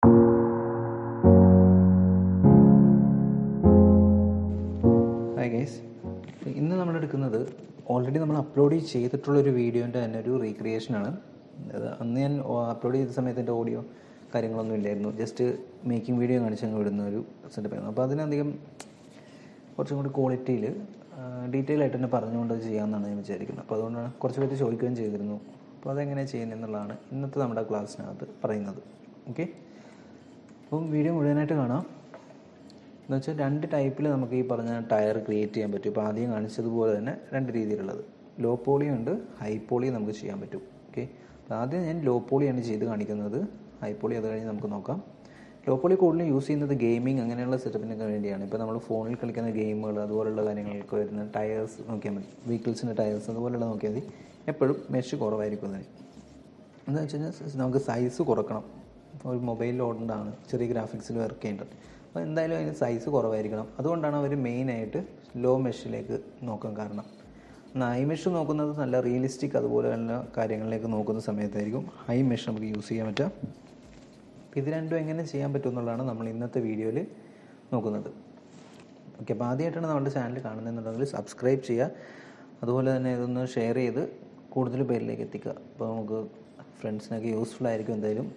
Hi guys, ഇന്ന് നമ്മൾ എടുക്കുന്നത് ഓൾറെഡി നമ്മൾ അപ്ലോഡ് ചെയ്തിട്ടുള്ളൊരു വീഡിയോൻ്റെ തന്നെ ഒരു റീക്രിയേഷനാണ്. അന്ന് ഞാൻ അപ്ലോഡ് ചെയ്ത സമയത്ത് എൻ്റെ ഓഡിയോ കാര്യങ്ങളൊന്നും ഇല്ലായിരുന്നു. ജസ്റ്റ് മേക്കിംഗ് വീഡിയോ കാണിച്ചങ്ങ് വിടുന്ന ഒരു സെറ്റപ്പായിരുന്നു. അപ്പോൾ അതിനധികം കുറച്ചും കൂടി ക്വാളിറ്റിയിൽ ഡീറ്റെയിൽ ആയിട്ട് തന്നെ പറഞ്ഞുകൊണ്ട് ചെയ്യാമെന്നാണ് ഞാൻ വിചാരിക്കുന്നത്. അപ്പോൾ അതുകൊണ്ടാണ് കുറച്ച് പേര് ചോദിക്കുകയും ചെയ്തിരുന്നു. അപ്പോൾ അതെങ്ങനെയാണ് ചെയ്യുന്നത് എന്നുള്ളതാണ് ഇന്നത്തെ നമ്മുടെ ക്ലാസ്സിനകത്ത് പറയുന്നത്. ഓക്കെ, അപ്പം വീഡിയോ മുഴുവനായിട്ട് കാണാം. എന്ന് വെച്ചാൽ രണ്ട് ടൈപ്പിൽ നമുക്ക് ഈ പറഞ്ഞ ടയർ ക്രിയേറ്റ് ചെയ്യാൻ പറ്റും. ഇപ്പോൾ ആദ്യം കാണിച്ചതുപോലെ തന്നെ രണ്ട് രീതിയിലുള്ളത്, ലോ പോളിയും ഉണ്ട്, ഹൈ പോളിയും നമുക്ക് ചെയ്യാൻ പറ്റും. ഓക്കെ, അപ്പോൾ ആദ്യം ഞാൻ ലോ പോളിയാണ് ചെയ്ത് കാണിക്കുന്നത്. ഹൈ പോളി അത് കഴിഞ്ഞ് നമുക്ക് നോക്കാം. ലോ പോളി കൂടുതലും യൂസ് ചെയ്യുന്നത് ഗെയിമിംഗ് അങ്ങനെയുള്ള സെറ്റപ്പിനൊക്കെ വേണ്ടിയാണ്. ഇപ്പോൾ നമ്മൾ ഫോണിൽ കളിക്കുന്ന ഗെയിമുകൾ അതുപോലുള്ള കാര്യങ്ങൾക്ക് വരുന്ന ടയേഴ്സ് നോക്കിയാൽ മതി, വെഹിക്കിൾസിൻ്റെ ടയേഴ്സ് അതുപോലുള്ള നോക്കിയാൽ മതി. എപ്പോഴും മെഷ് കുറവായിരിക്കും അതിന്. എന്ന് വെച്ച് കഴിഞ്ഞാൽ നമുക്ക് സൈസ് കുറക്കണം. ഒരു മൊബൈൽ ഓടേണ്ടതാണ്, ചെറിയ ഗ്രാഫിക്സിൽ വർക്ക് ചെയ്യേണ്ടത്. അപ്പോൾ എന്തായാലും അതിന് സൈസ് കുറവായിരിക്കണം. അതുകൊണ്ടാണ് അവർ മെയിനായിട്ട് ലോ മെഷിലേക്ക് നോക്കാൻ കാരണം. ഹൈ മെഷ് നോക്കുന്നത് നല്ല റിയലിസ്റ്റിക് അതുപോലെയുള്ള കാര്യങ്ങളിലേക്ക് നോക്കുന്ന സമയത്തായിരിക്കും ഹൈ മെഷ് നമുക്ക് യൂസ് ചെയ്യാൻ പറ്റുക. ഇത് രണ്ടും എങ്ങനെ ചെയ്യാൻ പറ്റും എന്നുള്ളതാണ് നമ്മൾ ഇന്നത്തെ വീഡിയോയിൽ നോക്കുന്നത്. ഓക്കെ, അപ്പോൾ ആദ്യമായിട്ടാണ് നമ്മുടെ ചാനൽ കാണുന്നതെന്നുണ്ടെങ്കിൽ സബ്സ്ക്രൈബ് ചെയ്യുക. അതുപോലെ തന്നെ ഇതൊന്ന് ഷെയർ ചെയ്ത് കൂടുതൽ പേരിലേക്ക് എത്തിക്കുക. അപ്പോൾ നമുക്ക് ഫ്രണ്ട്സിനൊക്കെ യൂസ്ഫുൾ ആയിരിക്കും. എന്തായാലും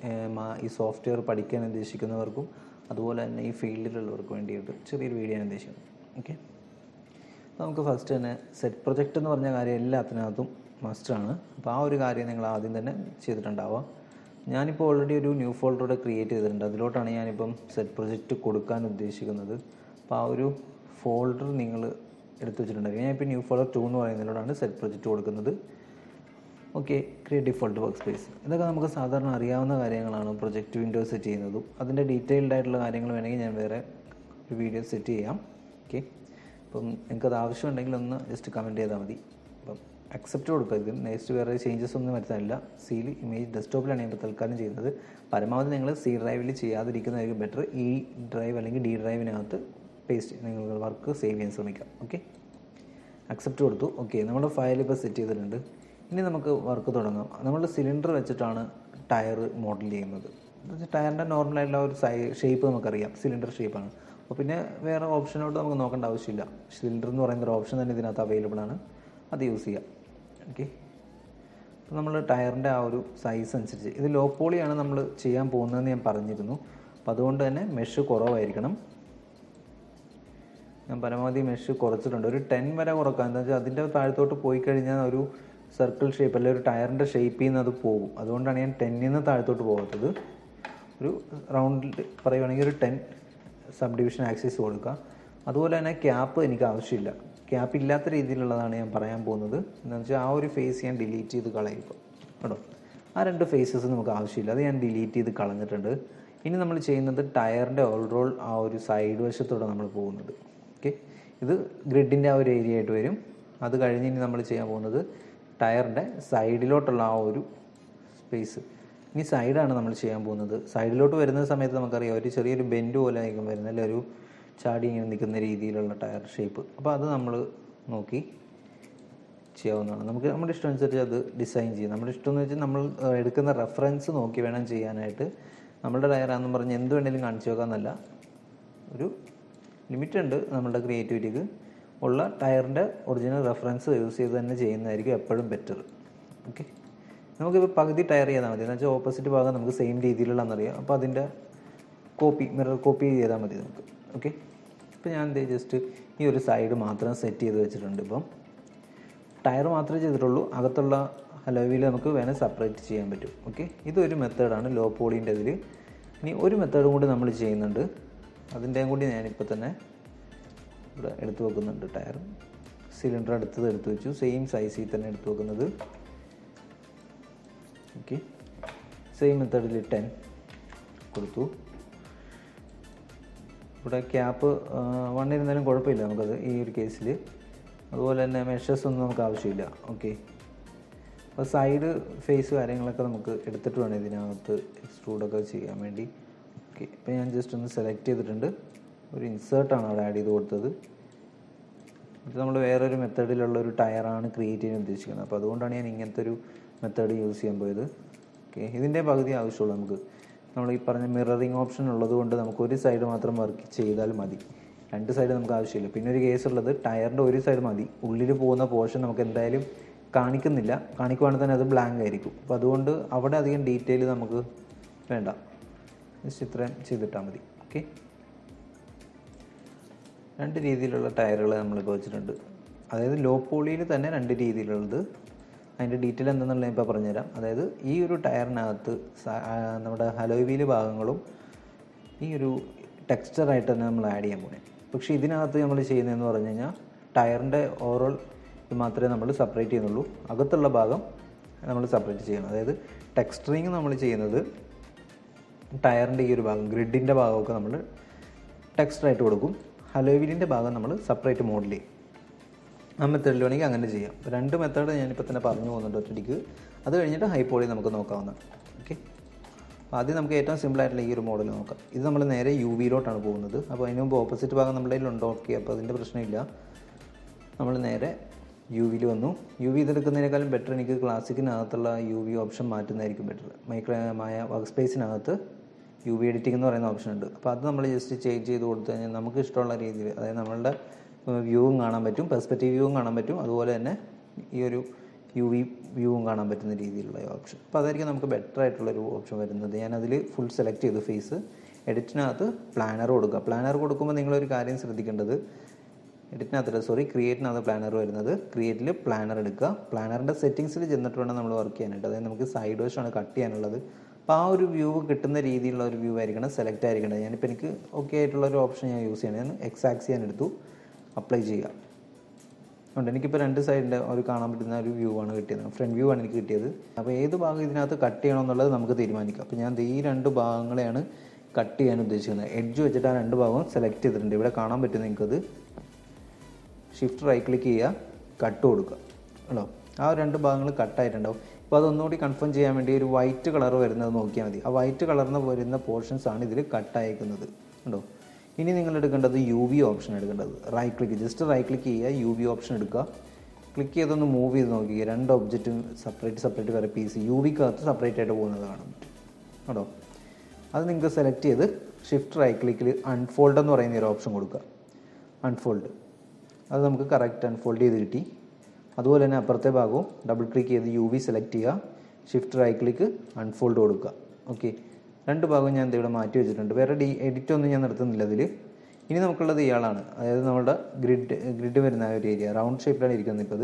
ഈ സോഫ്റ്റ്വെയർ പഠിക്കാൻ ഉദ്ദേശിക്കുന്നവർക്കും അതുപോലെ തന്നെ ഈ ഫീൽഡിലുള്ളവർക്ക് വേണ്ടിയിട്ട് ചെറിയൊരു വീഡിയോ ആണ് ഉദ്ദേശിക്കുന്നത്. ഓക്കെ, അപ്പോൾ നമുക്ക് ഫസ്റ്റ് തന്നെ സെറ്റ് പ്രൊജക്റ്റ് എന്ന് പറഞ്ഞ കാര്യം എല്ലാത്തിനകത്തും മസ്റ്റാണ്. അപ്പോൾ ആ ഒരു കാര്യം നിങ്ങൾ ആദ്യം തന്നെ ചെയ്തിട്ടുണ്ടാവുക. ഞാനിപ്പോൾ ഓൾറെഡി ഒരു ന്യൂ ഫോൾഡർ ക്രിയേറ്റ് ചെയ്തിട്ടുണ്ട്. അതിലോട്ടാണ് ഞാനിപ്പം സെറ്റ് പ്രൊജക്റ്റ് കൊടുക്കാൻ ഉദ്ദേശിക്കുന്നത്. അപ്പോൾ ആ ഒരു ഫോൾഡർ നിങ്ങൾ എടുത്തു വെച്ചിട്ടുണ്ടായിരിക്കും. ഞാനിപ്പോൾ ന്യൂ ഫോൾഡർ 2 എന്ന് പറയുന്നതിലോട്ടാണ് സെറ്റ് പ്രൊജക്റ്റ് കൊടുക്കുന്നത്. Okay, create default work space, ഇതൊക്കെ നമുക്ക് സാധാരണ അറിയാവുന്ന കാര്യങ്ങളാണ്. പ്രൊജക്റ്റ് വിൻഡോ സെറ്റ് ചെയ്യുന്നതും അതിൻ്റെ ഡീറ്റെയിൽഡ് ആയിട്ടുള്ള കാര്യങ്ങൾ വേണമെങ്കിൽ ഞാൻ വേറെ ഒരു വീഡിയോ സെറ്റ് ചെയ്യാം. ഓക്കെ, അപ്പം നിങ്ങൾക്കത് ആവശ്യമുണ്ടെങ്കിൽ ഒന്ന് ജസ്റ്റ് കമൻറ്റ് ചെയ്താൽ മതി. അപ്പം അക്സെപ്റ്റ് കൊടുക്കുക. ഇത് നെക്സ്റ്റ് വേറെ ചേഞ്ചസ് ഒന്നും വരുത്താനില്ല. സീൽ ഇമേജ് ഡെസ്ക്ടോപ്പിലാണ് ഞാൻ ഇപ്പോൾ തൽക്കാലം ചെയ്യുന്നത്. പരമാവധി നിങ്ങൾ സി ഡ്രൈവിൽ ചെയ്യാതിരിക്കുന്നതായിരിക്കും ബെറ്റർ. ഈ ഡ്രൈവ് അല്ലെങ്കിൽ ഡി ഡ്രൈവിനകത്ത് പേസ്റ്റ് നിങ്ങൾ വർക്ക് സേവ് ചെയ്യാൻ ശ്രമിക്കാം. ഓക്കെ, അക്സെപ്റ്റ് കൊടുത്തു. ഓക്കെ, നമ്മുടെ ഫയൽ ഇപ്പോൾ സെറ്റ് ചെയ്തിട്ടുണ്ട്. ഇനി നമുക്ക് വർക്ക് തുടങ്ങാം. നമ്മൾ സിലിണ്ടർ വെച്ചിട്ടാണ് ടയർ മോഡൽ ചെയ്യുന്നത്. ടയറിൻ്റെ നോർമലായിട്ടുള്ള ഒരു ഷേപ്പ് നമുക്കറിയാം, സിലിണ്ടർ ഷേപ്പാണ്. അപ്പോൾ പിന്നെ വേറെ ഓപ്ഷനോട്ട് നമുക്ക് നോക്കേണ്ട ആവശ്യമില്ല. സിലിണ്ടർ എന്ന് പറയുന്ന ഒരു ഓപ്ഷൻ തന്നെ ഇതിനകത്ത് അവൈലബിൾ ആണ്, അത് യൂസ് ചെയ്യാം. ഓക്കെ, അപ്പോൾ നമ്മൾ ടയറിൻ്റെ ആ ഒരു സൈസ് അനുസരിച്ച്, ഇത് ലോ പോളിയാണ് നമ്മൾ ചെയ്യാൻ പോകുന്നതെന്ന് ഞാൻ പറഞ്ഞിരുന്നു. അപ്പോൾ അതുകൊണ്ട് തന്നെ മെഷ് കുറവായിരിക്കണം. ഞാൻ പരമാവധി മെഷ് കുറച്ചിട്ടുണ്ട്. ഒരു 10 വരെ കുറക്കാം. എന്താ വെച്ചാൽ അതിൻ്റെ താഴത്തോട്ട് പോയി കഴിഞ്ഞാൽ ഒരു സർക്കിൾ ഷേപ്പ് അല്ലെങ്കിൽ ഒരു ടയറിൻ്റെ ഷേപ്പിൽ നിന്ന് അത് പോകും. അതുകൊണ്ടാണ് ഞാൻ 10ൽ നിന്ന് താഴത്തോട്ട് പോകാത്തത്. ഒരു റൗണ്ടിൽ പറയുകയാണെങ്കിൽ ഒരു 10 സബ് ഡിവിഷൻ ആക്സിസ് കൊടുക്കുക. അതുപോലെ തന്നെ ക്യാപ്പ് എനിക്ക് ആവശ്യമില്ല. ക്യാപ്പ് ഇല്ലാത്ത രീതിയിലുള്ളതാണ് ഞാൻ പറയാൻ പോകുന്നത്. എന്താണെന്ന് വെച്ചാൽ ആ ഒരു ഫേസ് ഞാൻ ഡിലീറ്റ് ചെയ്ത് കളയും കേട്ടോ. ആ രണ്ട് ഫേസസ് നമുക്ക് ആവശ്യമില്ല, അത് ഞാൻ ഡിലീറ്റ് ചെയ്ത് കളഞ്ഞിട്ടുണ്ട്. ഇനി നമ്മൾ ചെയ്യുന്നത് ടയറിൻ്റെ ഓൾറോൾ ആ ഒരു സൈഡ് വശത്തോടെ നമ്മൾ പോകുന്നത്. ഓക്കെ, ഇത് ഗ്രിഡിൻ്റെ ആ ഒരു ഏരിയ ആയിട്ട് വരും. അത് കഴിഞ്ഞ് ഇനി നമ്മൾ ചെയ്യാൻ പോകുന്നത് ടയറിൻ്റെ സൈഡിലോട്ടുള്ള ആ ഒരു സ്പേസ്. ഇനി സൈഡാണ് നമ്മൾ ചെയ്യാൻ പോകുന്നത്. സൈഡിലോട്ട് വരുന്ന സമയത്ത് നമുക്കറിയാം ഒരു ചെറിയൊരു ബെൻഡ് പോലെ ആയിരിക്കും വരുന്നത്, അല്ലെങ്കിൽ ഒരു ചാടി ഇങ്ങനെ നിൽക്കുന്ന രീതിയിലുള്ള ടയർ ഷേപ്പ്. അപ്പോൾ അത് നമ്മൾ നോക്കി ചെയ്യാവുന്നതാണ്. നമുക്ക് നമ്മുടെ ഇഷ്ടം അനുസരിച്ച് അത് ഡിസൈൻ ചെയ്യും. നമ്മുടെ ഇഷ്ടം എന്ന് വെച്ചാൽ നമ്മൾ എടുക്കുന്ന റെഫറൻസ് നോക്കി വേണം ചെയ്യാനായിട്ട്. നമ്മളുടെ ടയറാണെന്ന് പറഞ്ഞ് എന്ത് വേണമെങ്കിലും കാണിച്ചു വെക്കാമെന്നല്ല, ഒരു ലിമിറ്റ് ഉണ്ട് നമ്മളുടെ ക്രിയേറ്റിവിറ്റിക്ക്. ഉള്ള ടയറിൻ്റെ ഒറിജിനൽ റെഫറൻസ് യൂസ് ചെയ്ത് തന്നെ ചെയ്യുന്നതായിരിക്കും എപ്പോഴും ബെറ്റർ. ഓക്കെ, നമുക്കിപ്പോൾ പകുതി ടയർ ചെയ്താൽ മതി. എന്ന് വെച്ചാൽ ഓപ്പോസിറ്റ് ഭാഗം നമുക്ക് സെയിം രീതിയിലുള്ളതെന്നറിയാം. അപ്പോൾ അതിൻ്റെ മിറർ കോപ്പി ചെയ്താൽ മതി നമുക്ക്. ഓക്കെ, ഇപ്പോൾ ഞാൻ ജസ്റ്റ് ഈ ഒരു സൈഡ് മാത്രം സെറ്റ് ചെയ്ത് വെച്ചിട്ടുണ്ട്. ഇപ്പം ടയർ മാത്രമേ ചെയ്തിട്ടുള്ളൂ, അകത്തുള്ള അലോയിൽ നമുക്ക് വേണേൽ സെപ്പറേറ്റ് ചെയ്യാൻ പറ്റും. ഓക്കെ, ഇതൊരു മെത്തേഡാണ് ലോ പോളിൻ്റെ ഇതിൽ. ഇനി ഒരു മെത്തേഡും കൂടി നമ്മൾ ചെയ്യുന്നുണ്ട്. അതിൻ്റെയും കൂടി ഞാനിപ്പോൾ തന്നെ ഇവിടെ എടുത്തു വെക്കുന്നുണ്ട്. ടയർ സിലിണ്ടർ എടുത്ത് വെച്ചു, സെയിം സൈസിൽ തന്നെ എടുത്തു വെക്കുന്നത്. ഓക്കെ, സെയിം മെത്തേഡിൽ 10 കൊടുത്തു. ഇവിടെ ക്യാപ്പ് 1 ഇരുന്നാലും കുഴപ്പമില്ല നമുക്കത് ഈ ഒരു കേസിൽ. അതുപോലെ തന്നെ മെഷേഴ്സ് ഒന്നും നമുക്ക് ആവശ്യമില്ല. ഓക്കെ, അപ്പോൾ സൈഡ് ഫേസ് കാര്യങ്ങളൊക്കെ നമുക്ക് എടുത്തിട്ട് വേണം ഇതിനകത്ത് എക്സ്ട്രൂഡൊക്കെ ചെയ്യാൻ വേണ്ടി. ഓക്കെ, ഇപ്പോൾ ഞാൻ ജസ്റ്റ് ഒന്ന് സെലക്ട് ചെയ്തിട്ടുണ്ട്. ഒരു ഇൻസേർട്ടാണ് അവിടെ ആഡ് ചെയ്ത് കൊടുത്തത്. ഇത് നമ്മൾ വേറൊരു മെത്തേഡിലുള്ള ഒരു ടയറാണ് ക്രിയേറ്റ് ചെയ്യാൻ ഉദ്ദേശിക്കുന്നത്. അപ്പോൾ അതുകൊണ്ടാണ് ഞാൻ ഇങ്ങനത്തെ ഒരു മെത്തേഡ് യൂസ് ചെയ്യാൻ പോയത്. ഓക്കെ, ഇതിൻ്റെ പകുതി ആവശ്യമുള്ളൂ നമുക്ക്. നമ്മൾ ഈ പറഞ്ഞ മിററിങ് ഓപ്ഷൻ ഉള്ളത് കൊണ്ട് നമുക്ക് ഒരു സൈഡ് മാത്രം വർക്ക് ചെയ്താൽ മതി, രണ്ട് സൈഡ് നമുക്ക് ആവശ്യമില്ല. പിന്നെ ഒരു കേസ് ഉള്ളത് ടയറിൻ്റെ ഒരു സൈഡ് മതി, ഉള്ളിൽ പോകുന്ന പോർഷൻ നമുക്ക് എന്തായാലും കാണിക്കുന്നില്ല, കാണിക്കുവാണെങ്കിൽ തന്നെ അത് ബ്ലാങ്ക് ആയിരിക്കും. അപ്പോൾ അതുകൊണ്ട് അവിടെ അധികം ഡീറ്റെയിൽ നമുക്ക് വേണ്ട, ജസ്റ്റ് ഇത്രയും ചെയ്തിട്ടാൽ മതി. ഓക്കെ, രണ്ട് രീതിയിലുള്ള ടയറുകൾ നമ്മളിപ്പോൾ വെച്ചിട്ടുണ്ട്. അതായത് ലോ പോളിയിൽ തന്നെ രണ്ട് രീതിയിലുള്ളത്. അതിൻ്റെ ഡീറ്റെയിൽ എന്താണെന്നുള്ളത് ഇപ്പോൾ പറഞ്ഞുതരാം. അതായത് ഈ ഒരു ടയറിനകത്ത് നമ്മുടെ അലോയ് വീല് ഭാഗങ്ങളും ഈ ഒരു ടെക്സ്ചറായിട്ട് തന്നെ നമ്മൾ ആഡ് ചെയ്യാൻ പോണേ. പക്ഷേ ഇതിനകത്ത് നമ്മൾ ചെയ്യുന്നതെന്ന് പറഞ്ഞു കഴിഞ്ഞാൽ ടയറിൻ്റെ ഓവറോൾ ഇത് മാത്രമേ നമ്മൾ സെപ്പറേറ്റ് ചെയ്യുന്നുള്ളൂ, അകത്തുള്ള ഭാഗം നമ്മൾ സെപ്പറേറ്റ് ചെയ്യണം. അതായത് ടെക്സ്ചറിങ് നമ്മൾ ചെയ്യുന്നത് ടയറിൻ്റെ ഈ ഒരു ഭാഗം ഗ്രിഡിൻ്റെ ഭാഗമൊക്കെ നമ്മൾ ടെക്സ്ചറായിട്ട് കൊടുക്കും, അലോയ് വീലിൻ്റെ ഭാഗം നമ്മൾ സെപ്പറേറ്റ് മോഡൽ ചെയ്യും. ആ മെത്തേഡിൽ വേണമെങ്കിൽ അങ്ങനെ ചെയ്യാം. രണ്ട് മെത്തേഡ് ഞാനിപ്പോൾ തന്നെ പറഞ്ഞു പോകുന്നുണ്ട് ഒറ്റയ്ക്ക്. അത് കഴിഞ്ഞിട്ട് ഹൈ പോളി നമുക്ക് നോക്കാവുന്നതാണ്. ഓക്കെ, അപ്പോൾ ആദ്യം നമുക്ക് ഏറ്റവും സിമ്പിളായിട്ടുള്ള ഈ ഒരു മോഡൽ നോക്കാം. ഇത് നമ്മൾ നേരെ യു വിയിലോട്ടാണ് പോകുന്നത്. അപ്പോൾ അതിന് മുമ്പ് ഓപ്പോസിറ്റ് ഭാഗം നമ്മുടെ കയ്യിലുണ്ടോ? ഓക്കെ, അപ്പോൾ അതിൻ്റെ പ്രശ്നമില്ല. നമ്മൾ നേരെ യു വിയിൽ വന്നു. യു വി ഇതെടുക്കുന്നതിനേക്കാളും ബെറ്റർ എനിക്ക് ക്ലാസിക്കിനകത്തുള്ള യു വി ഓപ്ഷൻ മാറ്റുന്നതായിരിക്കും ബെറ്റർ. മൈക്രോമായ വർക്ക് സ്പേസിനകത്ത് യു വി എഡിറ്റിംഗ് എന്ന് പറയുന്ന ഓപ്ഷൻ ഉണ്ട്. അപ്പോൾ അത് നമ്മൾ ജസ്റ്റ് ചേഞ്ച് ചെയ്ത് കൊടുത്തു കഴിഞ്ഞാൽ നമുക്ക് ഇഷ്ടമുള്ള രീതിയിൽ, അതായത് നമ്മളുടെ വ്യൂവും കാണാൻ പറ്റും, പെർസ്പെക്റ്റീവ് വ്യൂവും കാണാൻ പറ്റും, അതുപോലെ തന്നെ ഈ ഒരു യു വി വ്യൂവും കാണാൻ പറ്റുന്ന രീതിയിലുള്ള ഓപ്ഷൻ. അപ്പോൾ അതായിരിക്കും നമുക്ക് ബെറ്റർ ആയിട്ടുള്ളൊരു ഓപ്ഷൻ വരുന്നത്. ഞാനതിൽ ഫുൾ സെലക്ട് ചെയ്തു ഫേസ്. എഡിറ്റിനകത്ത് പ്ലാനർ കൊടുക്കുക. പ്ലാനർ കൊടുക്കുമ്പോൾ നിങ്ങളൊരു കാര്യം ശ്രദ്ധിക്കേണ്ടത്, ക്രിയേറ്റിനകത്ത് പ്ലാനർ വരുന്നത്. ക്രിയേറ്റിൽ പ്ലാനർ എടുക്കുക. പ്ലാനറിൻ്റെ സെറ്റിങ്സിൽ ചെന്നിട്ട് വേണം നമ്മൾ വർക്ക് ചെയ്യാനായിട്ട്. അതായത് നമുക്ക് സൈഡ് വശമാണ് കട്ട് ചെയ്യാനുള്ളത്. അപ്പോൾ ആ ഒരു വ്യൂ കിട്ടുന്ന രീതിയിലുള്ള ഒരു വ്യൂ ആയിരിക്കണം സെലക്ട് ആയിരിക്കേണ്ടത്. ഞാനിപ്പോൾ എനിക്ക് ഓക്കെ ആയിട്ടുള്ളൊരു ഓപ്ഷൻ ഞാൻ യൂസ് ചെയ്യണം. ഞാൻ എക്സാക്സ് ചെയ്യാൻ എടുത്തു, അപ്ലൈ ചെയ്യുക. അതുകൊണ്ട് എനിക്കിപ്പോൾ രണ്ട് സൈഡിൻ്റെ ഒരു കാണാൻ പറ്റുന്ന ഒരു വ്യൂ ആണ് കിട്ടിയത്, ഫ്രണ്ട് വ്യൂ ആണ് എനിക്ക് കിട്ടിയത്. അപ്പോൾ ഏത് ഭാഗം ഇതിനകത്ത് കട്ട് ചെയ്യണമെന്നുള്ളത് നമുക്ക് തീരുമാനിക്കാം. അപ്പോൾ ഞാൻ ഈ രണ്ട് ഭാഗങ്ങളെയാണ് കട്ട് ചെയ്യാൻ ഉദ്ദേശിക്കുന്നത്. എഡ്ജ് വെച്ചിട്ട് ആ രണ്ട് ഭാഗവും സെലക്ട് ചെയ്തിട്ടുണ്ട്. ഇവിടെ കാണാൻ പറ്റും നിങ്ങൾക്കത്. ഷിഫ്റ്റ് റൈറ്റ് ക്ലിക്ക് ചെയ്യുക, കട്ട് കൊടുക്കുക. ഹലോ, ആ രണ്ട് ഭാഗങ്ങൾ കട്ടായിട്ടുണ്ടാവും. അപ്പോൾ അതൊന്നുകൂടി കൺഫേം ചെയ്യാൻ വേണ്ടി ഒരു വൈറ്റ് കളർ വരുന്നത് നോക്കിയാൽ മതി. ആ വൈറ്റ് കളറിന് വരുന്ന പോർഷൻസ് ആണ് ഇതിൽ കട്ടായേക്കുന്നത്. ഉണ്ടോ? ഇനി നിങ്ങൾ എടുക്കേണ്ടത് യു വി ഓപ്ഷൻ എടുക്കേണ്ടത്. Right click, just right click ചെയ്യുക, യു വി ഓപ്ഷൻ എടുക്കുക. ക്ലിക്ക് ചെയ്തൊന്ന് മൂവ് ചെയ്ത് നോക്കിക്കുക. രണ്ട് ഒബ്ജക്റ്റും സെപ്പറേറ്റ് വേറെ പീസ് യു വിക്കകത്ത് സെപ്പറേറ്റ് ആയിട്ട് പോകുന്നത് കാണാൻ പറ്റും. കേട്ടോ? അത് നിങ്ങൾക്ക് സെലക്ട് ചെയ്ത് ഷിഫ്റ്റ് റൈറ്റ് ക്ലിക്കിൽ അൺഫോൾഡ് എന്ന് പറയുന്ന ഒരു ഓപ്ഷൻ കൊടുക്കുക. അൺഫോൾഡ്, അത് നമുക്ക് കറക്റ്റ് അൺഫോൾഡ് ചെയ്ത് കിട്ടി. അതുപോലെ തന്നെ അപ്പുറത്തെ ഭാഗവും ഡബിൾ ക്ലിക്ക് ചെയ്ത് യു വി സെലക്ട് ചെയ്യുക, ഷിഫ്റ്റ് റൈറ്റ് ക്ലിക്ക് അൺഫോൾഡ് കൊടുക്കുക. ഓക്കെ, രണ്ട് ഭാഗവും ഞാൻ ഇവിടെ മാറ്റി വെച്ചിട്ടുണ്ട്. വേറെ എഡിറ്റൊന്നും ഞാൻ നിർത്തുന്നില്ല ഇതിൽ. ഇനി നമുക്കുള്ളത് ഇയാളാണ്, അതായത് നമ്മുടെ ഗ്രിഡ് വരുന്ന ഒരു ഏരിയ റൗണ്ട് ഷേപ്പിലാണ് ഇരിക്കുന്നത്. ഇപ്പോൾ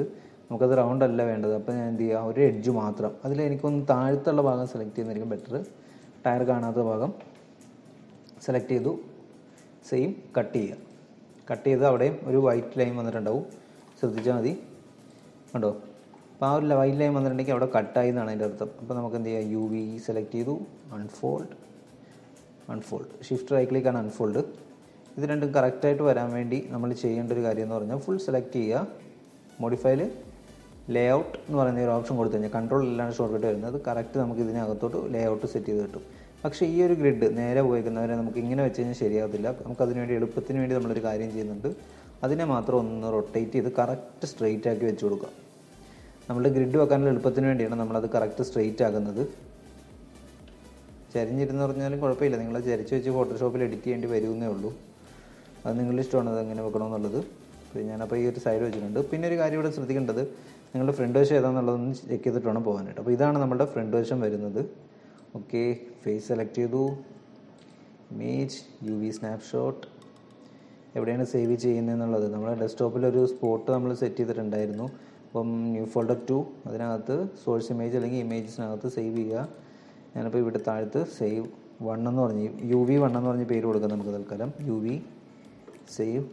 നമുക്കത് റൗണ്ട് അല്ല വേണ്ടത്. അപ്പോൾ ഞാൻ എന്ത് ചെയ്യുക, ഒരു എഡ്ജ് മാത്രം, അതിൽ എനിക്കൊന്ന് താഴത്തുള്ള ഭാഗം സെലക്ട് ചെയ്യുന്നതായിരിക്കും ബെറ്റർ. ടയർ കാണാത്ത ഭാഗം സെലക്ട് ചെയ്തു, സെയിം കട്ട് ചെയ്യുക. കട്ട് ചെയ്ത് അവിടെയും ഒരു വൈറ്റ് ലൈൻ വന്നിട്ടുണ്ടാവും, ശ്രദ്ധിച്ചാൽ മതി. കണ്ടോ? അപ്പോൾ ആ ഒരു വൈറ്റ് ലൈൻ വന്നിട്ടുണ്ടെങ്കിൽ അവിടെ കട്ടായി എന്നാണ് അതിൻ്റെ അർത്ഥം. അപ്പോൾ നമുക്ക് എന്ത് ചെയ്യുക, യു വി സെലക്ട് ചെയ്തു, അൺഫോൾഡ്, ഷിഫ്റ്റ് റൈറ്റ് ക്ലിക്കാണ് അൺഫോൾഡ്. ഇത് രണ്ടും കറക്റ്റായിട്ട് വരാൻ വേണ്ടി നമ്മൾ ചെയ്യേണ്ട ഒരു കാര്യം എന്ന് പറഞ്ഞാൽ ഫുൾ സെലക്ട് ചെയ്യുക, മോഡിഫൈയിൽ ലേ ഔട്ട് എന്ന് പറയുന്ന ഒരു ഓപ്ഷൻ കൊടുത്തു കഴിഞ്ഞാൽ കൺട്രോൾ എല്ലാം ഷോർട്ട് കട്ട് വരുന്നത് കറക്റ്റ് നമുക്ക് ഇതിനകത്തോട്ട് ലേ ഔട്ട് സെറ്റ് ചെയ്ത് കിട്ടും. പക്ഷേ ഈ ഒരു ഗ്രിഡ് നേരെ പോയിക്കുന്നവരെ നമുക്ക് ഇങ്ങനെ വെച്ച് കഴിഞ്ഞാൽ ശരിയാകത്തില്ല. നമുക്കതിന് വേണ്ടി എളുപ്പത്തിന് വേണ്ടി നമ്മളൊരു കാര്യം ചെയ്യുന്നുണ്ട്. അതിനെ മാത്രം ഒന്ന് റൊട്ടേറ്റ് ചെയ്ത് കറക്റ്റ് സ്ട്രെയിറ്റ് ആക്കി വെച്ച് കൊടുക്കുക. നമ്മളുടെ ഗ്രിഡ് വെക്കാനുള്ള എളുപ്പത്തിന് വേണ്ടിയാണ് നമ്മളത് കറക്റ്റ് സ്ട്രെയിറ്റ് ആക്കുന്നത്. ചരിഞ്ഞിരുന്ന് പറഞ്ഞാലും കുഴപ്പമില്ല, നിങ്ങൾ ചരിച്ച് വെച്ച് ഫോട്ടോഷോപ്പിൽ എഡിറ്റ് ചെയ്യേണ്ടി വരുന്നേ ഉള്ളൂ. അത് നിങ്ങളുടെ ഇഷ്ടമാണ് അത് എങ്ങനെ വെക്കണമെന്നുള്ളത്. അപ്പോൾ ഞാനപ്പോൾ ഈ ഒരു സൈഡ് വെച്ചിട്ടുണ്ട്. പിന്നെ ഒരു കാര്യം ഇവിടെ ശ്രദ്ധിക്കേണ്ടത്, നിങ്ങളുടെ ഫ്രണ്ട് വശം ഏതാണെന്നുള്ളതൊന്ന് ചെക്ക് ചെയ്തിട്ട് വേണം പോകാനായിട്ട്. അപ്പോൾ ഇതാണ് നമ്മുടെ ഫ്രണ്ട് വശം വരുന്നത്. ഓക്കെ, ഫേസ് സെലക്ട് ചെയ്തു, ഇമേജ്, യു വി സ്നാപ്ഷോട്ട്, എവിടെയാണ് സേവ് ചെയ്യുന്നതെന്നുള്ളത് നമ്മുടെ ഡെസ്ക്ടോപ്പിലൊരു സ്പോട്ട് നമ്മൾ സെറ്റ് ചെയ്തിട്ടുണ്ടായിരുന്നു. അപ്പം ന്യൂ ഫോൾഡർ 2, അതിനകത്ത് സോഴ്സ് ഇമേജ് അല്ലെങ്കിൽ ഇമേജസിനകത്ത് സേവ് ചെയ്യുക. ഞാനിപ്പോൾ ഇവിടെ താഴത്ത് സേവ് 1 എന്ന് പറഞ്ഞ് UV 1 എന്ന് പറഞ്ഞ് പേര് കൊടുക്കാം നമുക്ക് തൽക്കാലം. UV സേവ്,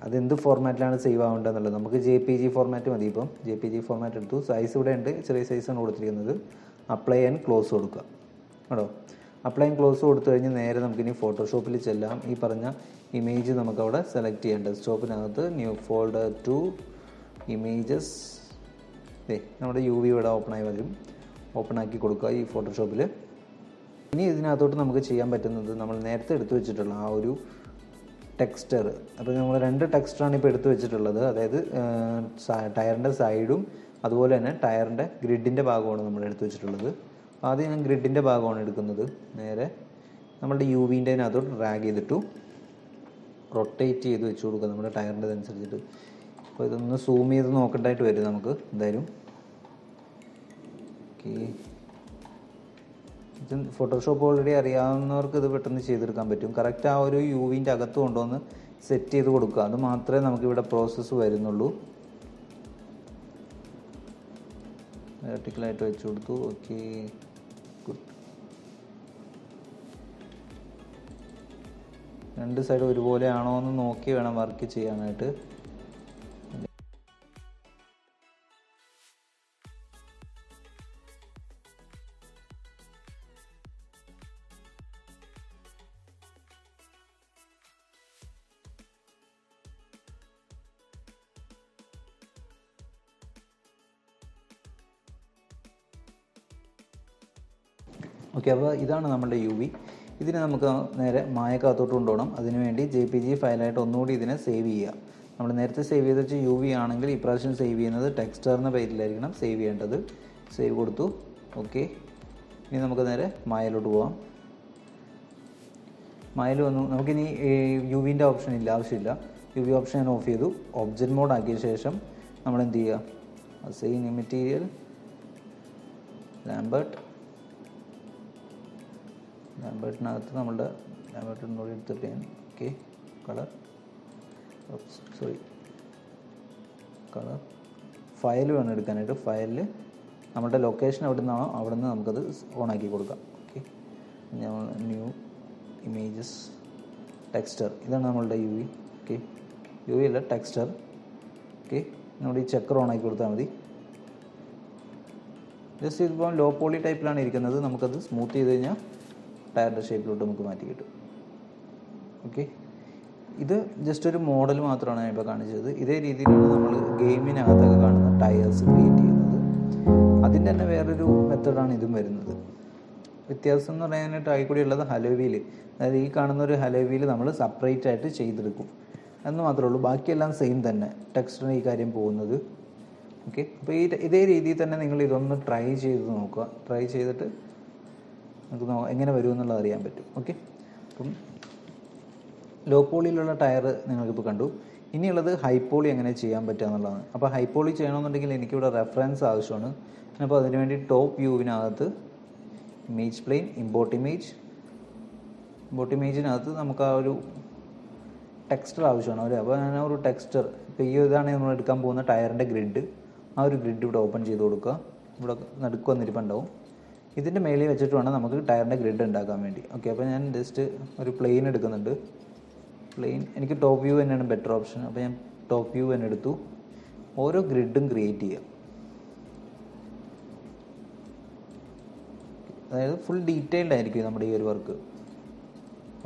അതെന്ത് ഫോർമാറ്റിലാണ് സേവ് ആവേണ്ടതെന്നുള്ളത് നമുക്ക് JPG ഫോർമാറ്റ് മതി. ഇപ്പം JPG ഫോർമാറ്റ് എടുത്തു, സൈസ് ഇവിടെ ഉണ്ട്, ചെറിയ സൈസാണ് കൊടുത്തിരിക്കുന്നത്. അപ്ലൈ ആൻഡ് ക്ലോസ് കൊടുക്കുക. കേട്ടോ? അപ്ലൈ ആൻഡ് ക്ലോസ് കൊടുത്തു കഴിഞ്ഞ് നേരെ നമുക്കിനി ഫോട്ടോഷോപ്പിൽ ചെല്ലാം. ഈ പറഞ്ഞ ഇമേജ് നമുക്കവിടെ സെലക്ട് ചെയ്യാം. ഡെസ്ക്ടോപ്പിനകത്ത് ന്യൂ ഫോൾഡർ 2 ഇമേജസ്, നമ്മുടെ UV ഇവിടെ ഓപ്പണായി വരും. ഓപ്പൺ ആക്കി കൊടുക്കുക ഈ ഫോട്ടോഷോപ്പിൽ. ഇനി ഇതിനകത്തോട്ട് നമുക്ക് ചെയ്യാൻ പറ്റുന്നത് നമ്മൾ നേരത്തെ എടുത്തു വെച്ചിട്ടുള്ള ആ ഒരു ടെക്സ്ചർ. അപ്പോൾ നമ്മൾ 2 ടെക്സ്ചറാണ് ഇപ്പോൾ എടുത്തു വെച്ചിട്ടുള്ളത്. അതായത് ടയറിൻ്റെ സൈഡും അതുപോലെ തന്നെ ടയറിൻ്റെ ഗ്രിഡിൻ്റെ ഭാഗമാണ് നമ്മൾ എടുത്തു വെച്ചിട്ടുള്ളത്. ആദ്യം ഞാൻ ഗ്രിഡിൻ്റെ ഭാഗമാണ് എടുക്കുന്നത്. നേരെ നമ്മളുടെ യു വിൻ്റെ അതിനകത്തോട്ട് ഡ്രാഗ് ചെയ്തിട്ടു റൊട്ടേറ്റ് ചെയ്ത് വെച്ച് കൊടുക്കുക നമ്മുടെ ടയറിൻ്റെ അനുസരിച്ചിട്ട്. അപ്പോൾ ഇതൊന്ന് സൂം ചെയ്ത് നോക്കേണ്ടതായിട്ട് വരും നമുക്ക് എന്തായാലും. ഓക്കെ, ഇത് ഫോട്ടോഷോപ്പ് ഓൾറെഡി അറിയാവുന്നവർക്ക് ഇത് പെട്ടെന്ന് ചെയ്തെടുക്കാൻ പറ്റും. കറക്റ്റ് ആ ഒരു യു വിൻ്റെ അകത്ത് കൊണ്ടുവന്ന് സെറ്റ് ചെയ്ത് കൊടുക്കുക, അത് മാത്രമേ നമുക്കിവിടെ പ്രോസസ്സ് വരുന്നുള്ളൂ. വെർട്ടിക്കലായിട്ട് വെച്ച് കൊടുത്തു. Okay, good. രണ്ട് സൈഡ് ഒരുപോലെ ആണോ എന്ന് നോക്കി വേണം വർക്ക് ചെയ്യാനായിട്ട്. ഓക്കെ, അപ്പോൾ ഇതാണ് നമ്മുടെ യു വി. ഇതിനെ നമുക്ക് നേരെ മായക്കകത്തോട്ട് കൊണ്ടുപോകണം. അതിനുവേണ്ടി JPG ഫയലായിട്ട് ഒന്നുകൂടി ഇതിനെ സേവ് ചെയ്യുക. നമ്മൾ നേരത്തെ സേവ് ചെയ്ത് വെച്ച യു വി ആണെങ്കിൽ ഇപ്രാവശ്യം സേവ് ചെയ്യുന്നത് ടെക്സ്റ്റർ എന്ന പേരിലായിരിക്കണം സേവ് ചെയ്യേണ്ടത്. സേവ് കൊടുത്തു. ഓക്കെ, ഇനി നമുക്ക് നേരെ മായയിലോട്ട് പോകാം. മായയിൽ വന്നു. നമുക്കിനി യു വിൻ്റെ ഓപ്ഷൻ ഇല്ല, ആവശ്യമില്ല. യു വി ഓപ്ഷൻ ഞാൻ ഓഫ് ചെയ്തു. ഒബ്ജക്റ്റ് മോഡ് ആക്കിയ ശേഷം നമ്മൾ എന്ത് ചെയ്യുക, അസൈൻ മെറ്റീരിയൽ ലാംബർട്ടിനകത്ത് നമ്മളുടെ ലാംബർട്ടിനോട് എടുത്തിട്ട് ഞാൻ കളർ ഫയൽ വേണം എടുക്കാനായിട്ട്. ഫയലിൽ നമ്മുടെ ലൊക്കേഷൻ എവിടെ നിന്നാണോ അവിടെ നിന്ന് നമുക്കത് ഓണാക്കി കൊടുക്കാം. ഓക്കെ, ന്യൂ ഇമേജസ് ടെക്സ്റ്റർ, ഇതാണ് നമ്മളുടെ U V. Okay, U V അല്ല ടെക്സ്റ്റർ. ഓക്കെ, നമ്മുടെ ഈ ചെക്കർ ഓണാക്കി കൊടുത്താൽ മതി. ജസ്റ്റ് ഇതിപ്പോൾ ലോ പോളി ടൈപ്പിലാണ് ഇരിക്കുന്നത്. നമുക്കത് സ്മൂത്ത് ചെയ്ത് കഴിഞ്ഞാൽ ടയറിൻ്റെ ഷേപ്പിലോട്ട് നമുക്ക് മാറ്റി കിട്ടും. ഓക്കെ, ഇത് ജസ്റ്റ് ഒരു മോഡൽ മാത്രമാണ് ഞാൻ ഇപ്പോൾ കാണിച്ചത്. ഇതേ രീതിയിലാണ് നമ്മൾ ഗെയിമിനകത്തൊക്കെ കാണുന്ന ടയേഴ്സ് ക്രിയേറ്റ് ചെയ്യുന്നത്. അതിൻ്റെ തന്നെ വേറൊരു മെത്തഡാണ് ഇതും വരുന്നത്. വ്യത്യാസം എന്ന് പറയാനായിട്ട് ആയിക്കൂടി ഉള്ളത് ഹലോ വീല്. അതായത് ഈ കാണുന്ന ഒരു ഹലോ വീല് നമ്മൾ സെപ്പറേറ്റ് ആയിട്ട് ചെയ്തെടുക്കും എന്ന് മാത്രമേ ഉള്ളൂ. ബാക്കിയെല്ലാം സെയിം തന്നെ, ടെക്സ്റ്റിന് ഈ കാര്യം പോകുന്നത്. ഓക്കെ, അപ്പോൾ ഇതേ രീതിയിൽ തന്നെ നിങ്ങൾ ഇതൊന്ന് ട്രൈ ചെയ്ത് നോക്കുക. ട്രൈ ചെയ്തിട്ട് നമുക്ക് എങ്ങനെ വരുമെന്നുള്ളത് അറിയാൻ പറ്റും. ഓക്കെ, അപ്പം ലോ പോളിയിലുള്ള ടയർ നിങ്ങൾക്കിപ്പോൾ കണ്ടു. ഇനിയുള്ളത് ഹൈ പോളി എങ്ങനെ ചെയ്യാൻ പറ്റുക എന്നുള്ളതാണ്. അപ്പോൾ ഹൈ പോളി ചെയ്യണമെന്നുണ്ടെങ്കിൽ എനിക്കിവിടെ റെഫറൻസ് ആവശ്യമാണ്. അപ്പോൾ അതിനുവേണ്ടി ടോപ്പ് വ്യൂവിനകത്ത് ഇമേജ് പ്ലെയിൻ, ഇമ്പോർട്ട് ഇമേജിനകത്ത് നമുക്ക് ആ ഒരു ടെക്സ്റ്റർ ആവശ്യമാണ് അല്ലേ. അപ്പോൾ ഞാൻ ഒരു ടെക്സ്റ്റർ, ഇപ്പോൾ ഈ ഇതാണ് നമ്മൾ എടുക്കാൻ പോകുന്ന ടയറിൻ്റെ ഗ്രിഡ്. ആ ഒരു ഗ്രിഡ് ഇവിടെ ഓപ്പൺ ചെയ്ത് കൊടുക്കുക. ഇവിടെ നടുക്ക് വന്നിരിപ്പുണ്ടാവും. ഇതിൻ്റെ മേളിൽ വെച്ചിട്ട് വേണം നമുക്ക് ടയറിൻ്റെ ഗ്രിഡ് ഉണ്ടാക്കാൻ വേണ്ടി. ഓക്കെ, അപ്പോൾ ഞാൻ ജസ്റ്റ് ഒരു പ്ലെയിൻ എടുക്കുന്നുണ്ട്. പ്ലെയിൻ എനിക്ക് ടോപ്പ് വ്യൂ തന്നെയാണ് ബെറ്റർ ഓപ്ഷൻ. അപ്പോൾ ഞാൻ ടോപ്പ് വ്യൂ തന്നെ എടുത്തു. ഓരോ ഗ്രിഡും ക്രിയേറ്റ് ചെയ്യുക. അതായത് ഫുൾ ഡീറ്റെയിൽഡ് ആയിരിക്കും നമ്മുടെ ഈ ഒരു വർക്ക്.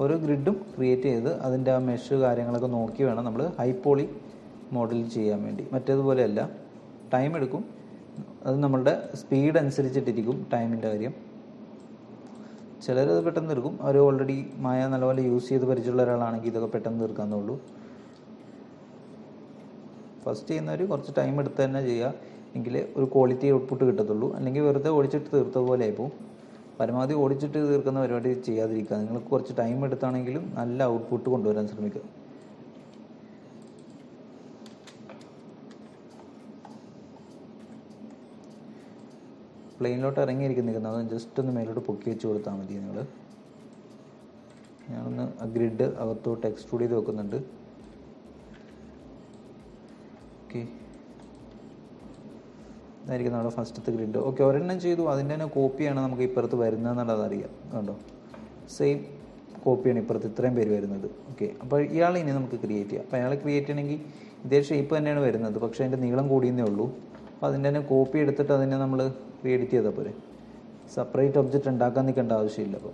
ഓരോ ഗ്രിഡും ക്രിയേറ്റ് ചെയ്ത് അതിൻ്റെ ആ മെഷ് കാര്യങ്ങളൊക്കെ നോക്കി വേണം നമ്മൾ ഹൈ പോളി മോഡൽ ചെയ്യാൻ വേണ്ടി. മറ്റേതുപോലെയല്ല, ടൈം എടുക്കും. അത് നമ്മളുടെ സ്പീഡ് അനുസരിച്ചിട്ടിരിക്കും ടൈമിൻ്റെ കാര്യം. ചിലരത് പെട്ടെന്ന് തീർക്കും. അവർ ഓൾറെഡി മായ നല്ലപോലെ യൂസ് ചെയ്ത് പരിചയമുള്ള ഒരാളാണെങ്കിൽ ഇതൊക്കെ പെട്ടെന്ന് തീർക്കാവുന്നുള്ളൂ. ഫസ്റ്റ് ചെയ്യുന്നവർ കുറച്ച് ടൈം എടുത്ത് തന്നെ ചെയ്യുക, എങ്കിൽ ഒരു ക്വാളിറ്റി ഔട്ട്പുട്ട് കിട്ടത്തുള്ളൂ. അല്ലെങ്കിൽ വെറുതെ ഓടിച്ചിട്ട് തീർത്ത പോലെ ആയിപ്പോൾ. പരമാവധി ഓടിച്ചിട്ട് തീർക്കുന്ന പരിപാടി ചെയ്യാതിരിക്കുക. നിങ്ങൾ കുറച്ച് ടൈം എടുത്താണെങ്കിലും നല്ല ഔട്ട്പുട്ട് കൊണ്ടുവരാൻ ശ്രമിക്കുക. പ്ലെയിനിലോട്ട് ഇറങ്ങിയിരിക്കുന്നിരിക്കുന്നത് അത് ജസ്റ്റ് ഒന്ന് മേലോട്ട് പൊക്കി വെച്ച് കൊടുത്താൽ മതി നിങ്ങൾ. ഞാനൊന്ന് ആ ഗ്രിഡ് അകത്തോട്ട് എക്സ്ട്രൂഡ് ചെയ്ത് വെക്കുന്നുണ്ട്. ഓക്കെ, ഇതായിരിക്കും നമ്മുടെ ഫസ്റ്റത്തെ ഗ്രിഡ്. ഓക്കെ, ഒരെണ്ണം ചെയ്തു. അതിൻ്റെ തന്നെ കോപ്പിയാണ് നമുക്ക് ഇപ്പുറത്ത് വരുന്നതെന്നുള്ളത് അറിയാം. കണ്ടോ, സെയിം കോപ്പിയാണ് ഇപ്പുറത്ത് ഇത്രയും പേര് വരുന്നത്. ഓക്കെ, അപ്പോൾ ഇയാളെ ഇനി നമുക്ക് ക്രിയേറ്റ് ചെയ്യാം. അപ്പോൾ അയാളെ ക്രിയേറ്റ് ചെയ്യണമെങ്കിൽ ഇതേ ഷേപ്പ് തന്നെയാണ് വരുന്നത്, പക്ഷേ അതിൻ്റെ നീളം കൂടിയെന്നേ ഉള്ളൂ. അപ്പോൾ അതിൻ്റെ തന്നെ കോപ്പി എടുത്തിട്ട് അതിനെ നമ്മൾ എഡിറ്റ് ചെയ്താൽ പോരെ. സെപ്പറേറ്റ് ഒബ്ജക്റ്റ് ഉണ്ടാക്കാൻ നിൽക്കേണ്ട ആവശ്യമില്ല. അപ്പോൾ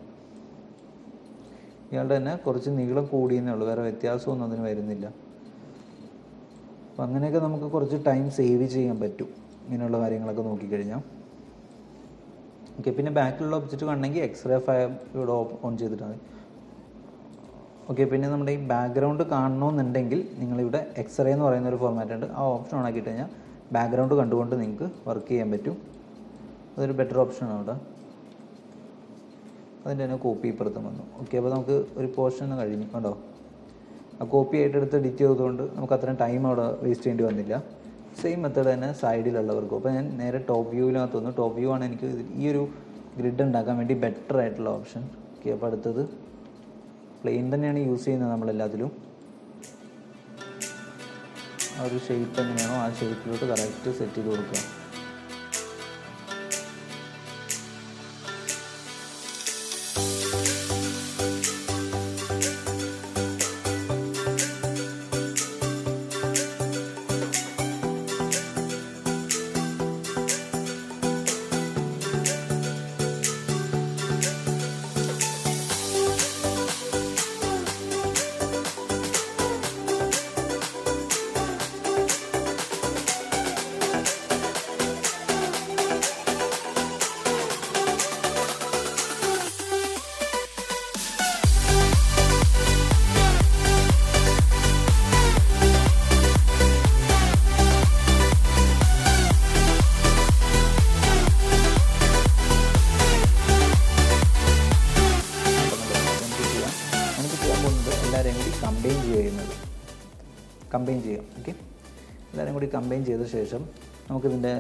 ഇയാളുടെ തന്നെ കുറച്ച് നീളം കൂടിയെന്നേ ഉള്ളൂ, വേറെ വ്യത്യാസമൊന്നും അതിന് വരുന്നില്ല. അപ്പം അങ്ങനെയൊക്കെ നമുക്ക് കുറച്ച് ടൈം സേവ് ചെയ്യാൻ പറ്റും ഇങ്ങനെയുള്ള കാര്യങ്ങളൊക്കെ നോക്കിക്കഴിഞ്ഞാൽ. ഓക്കെ, പിന്നെ ബാക്കിലുള്ള ഒബ്ജക്റ്റ് കാണണമെങ്കിൽ എക്സ്റേ ഫയർ ഇവിടെ ഓൺ ചെയ്തിട്ടാണ്. ഓക്കെ, പിന്നെ നമ്മുടെ ഈ ബാക്ക്ഗ്രൗണ്ട് കാണണമെന്നുണ്ടെങ്കിൽ നിങ്ങളിവിടെ എക്സ്റേ എന്ന് പറയുന്ന ഒരു ഫോർമാറ്റ് ഉണ്ട്. ആ ഓപ്ഷൻ ഓൺ ആക്കി കഴിഞ്ഞാൽ ബാക്ക്ഗ്രൗണ്ട് കണ്ടുകൊണ്ട് നിങ്ങൾക്ക് വർക്ക് ചെയ്യാൻ പറ്റും. അതൊരു ബെറ്റർ ഓപ്ഷനാണ് അവിടെ. അതിൻ്റെ തന്നെ കോപ്പി ഇപ്പുറത്തും വന്നു. ഓക്കെ, അപ്പോൾ നമുക്ക് ഒരു പോർഷൻ കഴിഞ്ഞു കണ്ടോ. ആ കോപ്പി ആയിട്ട് എടുത്ത് എഡിറ്റ് ചെയ്തതുകൊണ്ട് നമുക്ക് അത്രയും ടൈം അവിടെ വേസ്റ്റ് ചെയ്യേണ്ടി വന്നില്ല. സെയിം മെത്തേഡ് തന്നെ സൈഡിലുള്ളവർക്കും. അപ്പോൾ ഞാൻ നേരെ ടോപ്പ് വ്യൂവിനകത്ത് വന്നു. ടോപ്പ് വ്യൂ ആണ് എനിക്ക് ഈ ഒരു ഗ്രിഡ് ഉണ്ടാക്കാൻ വേണ്ടി ബെറ്റർ ആയിട്ടുള്ള ഓപ്ഷൻ. ഓക്കെ, അപ്പോൾ അടുത്തത് പ്ലെയിൻ തന്നെയാണ് യൂസ് ചെയ്യുന്നത് നമ്മളെല്ലാത്തിലും. ആ ഒരു ഷേപ്പ് എങ്ങനെയാണോ ആ ഷേപ്പിലോട്ട് കറക്റ്റ് സെറ്റ് ചെയ്ത് കൊടുക്കുക. കമ്പൈൻ ചെയ്യാം. ഓക്കെ, എല്ലാവരും കൂടി കമ്പൈൻ ചെയ്ത ശേഷം നമുക്കിതിൻ്റെ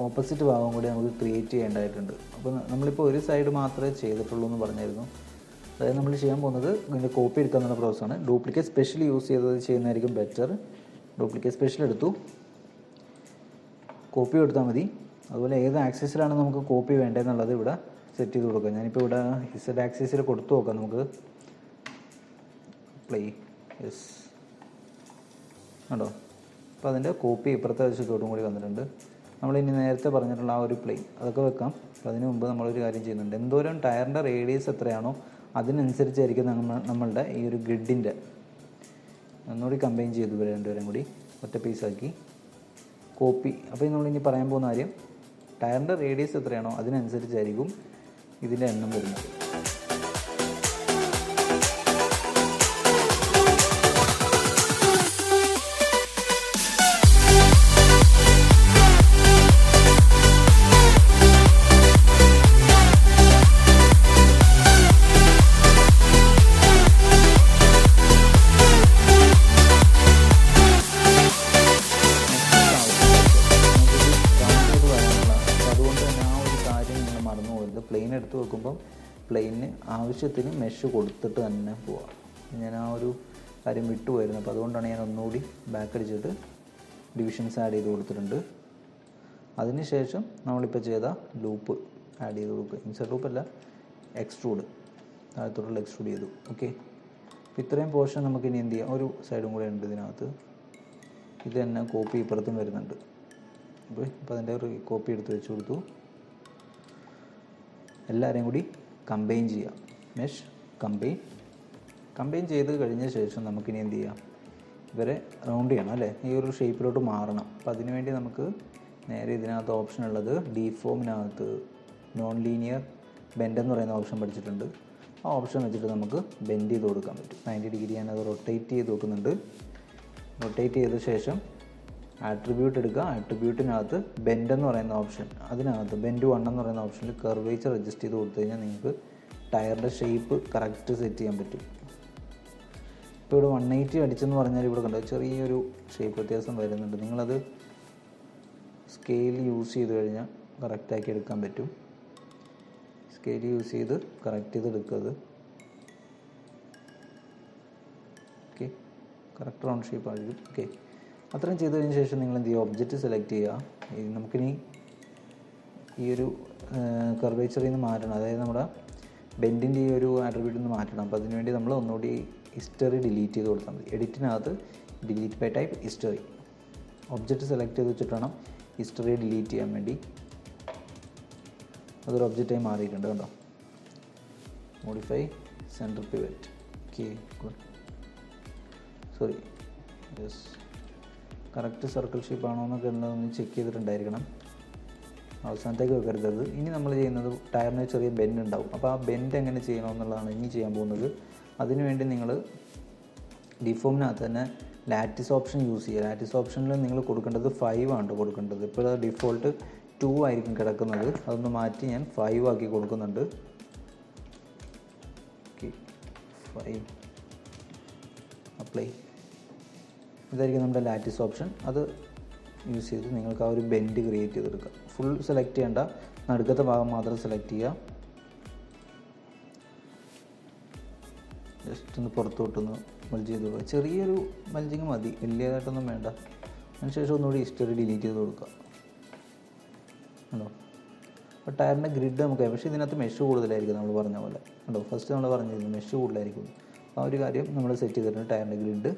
ഓപ്പോസിറ്റ് ഭാഗം കൂടി നമുക്ക് ക്രിയേറ്റ് ചെയ്യേണ്ടതായിട്ടുണ്ട്. അപ്പോൾ നമ്മളിപ്പോൾ ഒരു സൈഡ് മാത്രമേ ചെയ്തിട്ടുള്ളൂ എന്ന് പറഞ്ഞായിരുന്നു. അതായത് നമ്മൾ ചെയ്യാൻ പോകുന്നത് ഇതിൻ്റെ കോപ്പി എടുക്കുക എന്നുള്ള പ്രോസസ്സാണ്. ഡ്യൂപ്ലിക്കേറ്റ് സ്പെഷ്യൽ യൂസ് ചെയ്തത് ചെയ്യുന്നതായിരിക്കും ബെറ്റർ. ഡ്യൂപ്ലിക്കേറ്റ് സ്പെഷ്യൽ എടുത്തു, കോപ്പി എടുത്താൽ മതി. അതുപോലെ ഏത് ആക്സിസിലാണ് നമുക്ക് കോപ്പി വേണ്ടതെന്നുള്ളത് ഇവിടെ സെറ്റ് ചെയ്ത് കൊടുക്കാം. ഞാനിപ്പോൾ ഇവിടെ ഇസഡ് ആക്സിസിൽ കൊടുത്തു നോക്കാം. നമുക്ക് പ്ലേ യെസ് കണ്ടോ. അപ്പോൾ അതിൻ്റെ കോപ്പി ഇപ്പുറത്തെ വശത്തോട്ടും കൂടി വന്നിട്ടുണ്ട്. നമ്മളിനി നേരത്തെ പറഞ്ഞിട്ടുള്ള ആ ഒരു പ്ലെയിൻ അതൊക്കെ വെക്കാം. അപ്പോൾ അതിന് മുമ്പ് നമ്മളൊരു കാര്യം ചെയ്യുന്നുണ്ട്. എന്തോരം ടയറിൻ്റെ റേഡിയസ് എത്രയാണോ അതിനനുസരിച്ചായിരിക്കും നമ്മളുടെ ഈ ഒരു ഗ്രിഡിൻ്റെ ഒന്നുകൂടി കമ്പൈൻ ചെയ്തു രണ്ടുപേരും കൂടി ഒറ്റ പീസാക്കി കോപ്പി. അപ്പോൾ നമ്മളിനി പറയാൻ പോകുന്ന കാര്യം ടയറിൻ്റെ റേഡിയസ് എത്രയാണോ അതിനനുസരിച്ചായിരിക്കും ഇതിൻ്റെ എണ്ണം വരുന്നത്. പ്ലെയിൻ എടുത്ത് വെക്കുമ്പം പ്ലെയിന് ആവശ്യത്തിന് മെഷ് കൊടുത്തിട്ട് തന്നെ പോവാം. ഞാൻ ആ ഒരു കാര്യം വിട്ടുപോയിരുന്നു. അപ്പോൾ അതുകൊണ്ടാണ് ഞാൻ ഒന്നുകൂടി ബാക്ക് അടിച്ചിട്ട് ഡിവിഷൻസ് ആഡ് ചെയ്ത് കൊടുത്തിട്ടുണ്ട്. അതിനുശേഷം നമ്മളിപ്പോൾ ചെയ്ത ലൂപ്പ് ആഡ് ചെയ്ത് കൊടുക്കുക. ഇൻസെർട്ട് ലൂപ്പല്ല, എക്സ്ട്രൂഡ്, താഴത്തോട്ടുള്ള എക്സ്ട്രൂഡ് ചെയ്തു. ഓക്കെ, അപ്പോൾ ഇത്രയും പോർഷൻ നമുക്ക് ഇനി എന്ത് ചെയ്യാം, ഒരു സൈഡും കൂടെ ഉണ്ട് ഇതിനകത്ത്. ഇത് തന്നെ കോപ്പി ഇപ്പുറത്തും വരുന്നുണ്ട്. അപ്പോൾ അതിൻ്റെ ഒരു കോപ്പി എടുത്ത് വെച്ച് കൊടുത്തു. എല്ലാവരെയും കൂടി കമ്പൈൻ ചെയ്യാം. മെഷ് കമ്പൈൻ ചെയ്ത് കഴിഞ്ഞ ശേഷം നമുക്കിനി എന്ത് ചെയ്യാം, ഇവരെ റൗണ്ട് ചെയ്യണം അല്ലേ, ഈ ഒരു ഷേപ്പിലോട്ട് മാറണം. അപ്പോൾ അതിനുവേണ്ടി നമുക്ക് നേരെ ഇതിനകത്ത് ഓപ്ഷൻ ഉള്ളത് ഡീഫോമിനകത്ത് നോൺ ലീനിയർ ബെൻഡ് എന്ന് പറയുന്ന ഓപ്ഷൻ പഠിച്ചിട്ടുണ്ട്. ആ ഓപ്ഷൻ വെച്ചിട്ട് നമുക്ക് ബെൻഡ് ചെയ്ത് കൊടുക്കാൻ പറ്റും. 90 ഡിഗ്രി ഞാനത് റൊട്ടേറ്റ് ചെയ്ത് നോക്കുന്നുണ്ട്. റൊട്ടേറ്റ് ചെയ്ത ശേഷം ആട്രിബ്യൂട്ട് എടുക്കുക. ആട്രിബ്യൂട്ടിനകത്ത് ബെൻഡ് എന്ന് പറയുന്ന ഓപ്ഷൻ, അതിനകത്ത് ബെൻഡ് 1 എന്ന് പറയുന്ന ഓപ്ഷനിൽ കർവേച്ചർ അഡ്ജസ്റ്റ് ചെയ്ത് കൊടുത്തു കഴിഞ്ഞാൽ നിങ്ങൾക്ക് ടയറിൻ്റെ ഷേപ്പ് കറക്റ്റ് സെറ്റ് ചെയ്യാൻ പറ്റും. ഇപ്പോൾ ഇവിടെ 180 അടിച്ചെന്ന് പറഞ്ഞാൽ ഇവിടെ കണ്ടോ ചെറിയൊരു ഷേപ്പ് വ്യത്യാസം വരുന്നുണ്ട്. നിങ്ങളത് സ്കെയിൽ യൂസ് ചെയ്ത് കഴിഞ്ഞാൽ കറക്റ്റാക്കി എടുക്കാൻ പറ്റും. സ്കെയിൽ യൂസ് ചെയ്ത് കറക്റ്റ് ചെയ്ത് എടുക്കുന്നത്. ഓക്കെ, കറക്റ്റ് റൗണ്ട് ഷേപ്പ് ആയിരിക്കും. ഓക്കെ, അത്രയും ചെയ്ത് കഴിഞ്ഞ ശേഷം നിങ്ങൾ എന്ത് ചെയ്യുക, ഒബ്ജക്റ്റ് സെലക്ട് ചെയ്യുക. നമുക്കിനി ഈ ഒരു കർവേച്ചറിൽ നിന്ന് മാറ്റണം, അതായത് നമ്മുടെ ബെൻഡിൻ്റെ ഈ ഒരു ആട്രിബ്യൂട്ടിൽ നിന്ന് മാറ്റണം. അപ്പോൾ അതിനുവേണ്ടി നമ്മൾ ഒന്നുകൂടി ഹിസ്റ്ററി ഡിലീറ്റ് ചെയ്ത് കൊടുത്താൽ മതി. എഡിറ്റിനകത്ത് delete by type history, object select ചെയ്ത് വെച്ചിട്ട് വേണം ഹിസ്റ്ററി ഡിലീറ്റ് ചെയ്യാൻ വേണ്ടി. അതൊരു ഒബ്ജക്റ്റായി മാറിയിട്ടുണ്ട് കേട്ടോ. Modify centre pivot. Okay, good. Sorry, yes, correct circle shape ആണോ എന്നൊക്കെ ഒന്ന് ചെക്ക് ചെയ്തിട്ടുണ്ടായിരിക്കണം. അവസാനത്തേക്ക് വെക്കരുത്. ഇനി നമ്മൾ ചെയ്യുന്നത് ടയറിന് ചെറിയ ബെൻഡ് ഉണ്ടാവും. അപ്പോൾ ആ ബെൻഡ് എങ്ങനെ ചെയ്യണമെന്നുള്ളതാണ് ഇനി ചെയ്യാൻ പോകുന്നത്. അതിനുവേണ്ടി നിങ്ങൾ ഡിഫോമിനകത്ത് തന്നെ ലാറ്റിസ് ഓപ്ഷൻ യൂസ് ചെയ്യുക. ലാറ്റിസ് ഓപ്ഷനിൽ നിങ്ങൾ കൊടുക്കേണ്ടത് 5 ആണ് കൊടുക്കേണ്ടത്. ഇപ്പോൾ ഡിഫോൾട്ട് 2 ആയിരിക്കും കിടക്കുന്നത്. അതൊന്ന് മാറ്റി ഞാൻ 5 ആക്കി കൊടുക്കുന്നുണ്ട്. 5 അപ്ലൈ. ഇതായിരിക്കും നമ്മുടെ ലാറ്റിസ് ഓപ്ഷൻ. അത് യൂസ് ചെയ്ത് നിങ്ങൾക്ക് ആ ഒരു ബെൻഡ് ക്രിയേറ്റ് ചെയ്തെടുക്കാം. ഫുൾ സെലക്ട് ചെയ്യേണ്ട, നടുക്കത്തെ ഭാഗം മാത്രം സെലക്ട് ചെയ്യുക. ജസ്റ്റ് ഒന്ന് പുറത്തോട്ടൊന്ന് മൾജ് ചെയ്ത് കൊടുക്കുക. ചെറിയൊരു മൾജിങ് മതി, വലിയതായിട്ടൊന്നും വേണ്ട. അതിനുശേഷം ഒന്നുകൂടി ഹിസ്റ്ററി ഡിലീറ്റ് ചെയ്ത് കൊടുക്കുക. ഉണ്ടോ? അപ്പോൾ ടയറിൻ്റെ ഗ്രിഡ് നമുക്ക്, പക്ഷേ ഇതിനകത്ത് മെഷ് കൂടുതലായിരിക്കും നമ്മൾ പറഞ്ഞ പോലെ. ഉണ്ടോ? ഫസ്റ്റ് നമ്മൾ പറഞ്ഞിരുന്നു മെഷ് കൂടുതലായിരിക്കും. ആ ഒരു കാര്യം നമ്മൾ സെറ്റ് ചെയ്തിട്ടുണ്ട്, ടയറിൻ്റെ ഗ്രിഡ്.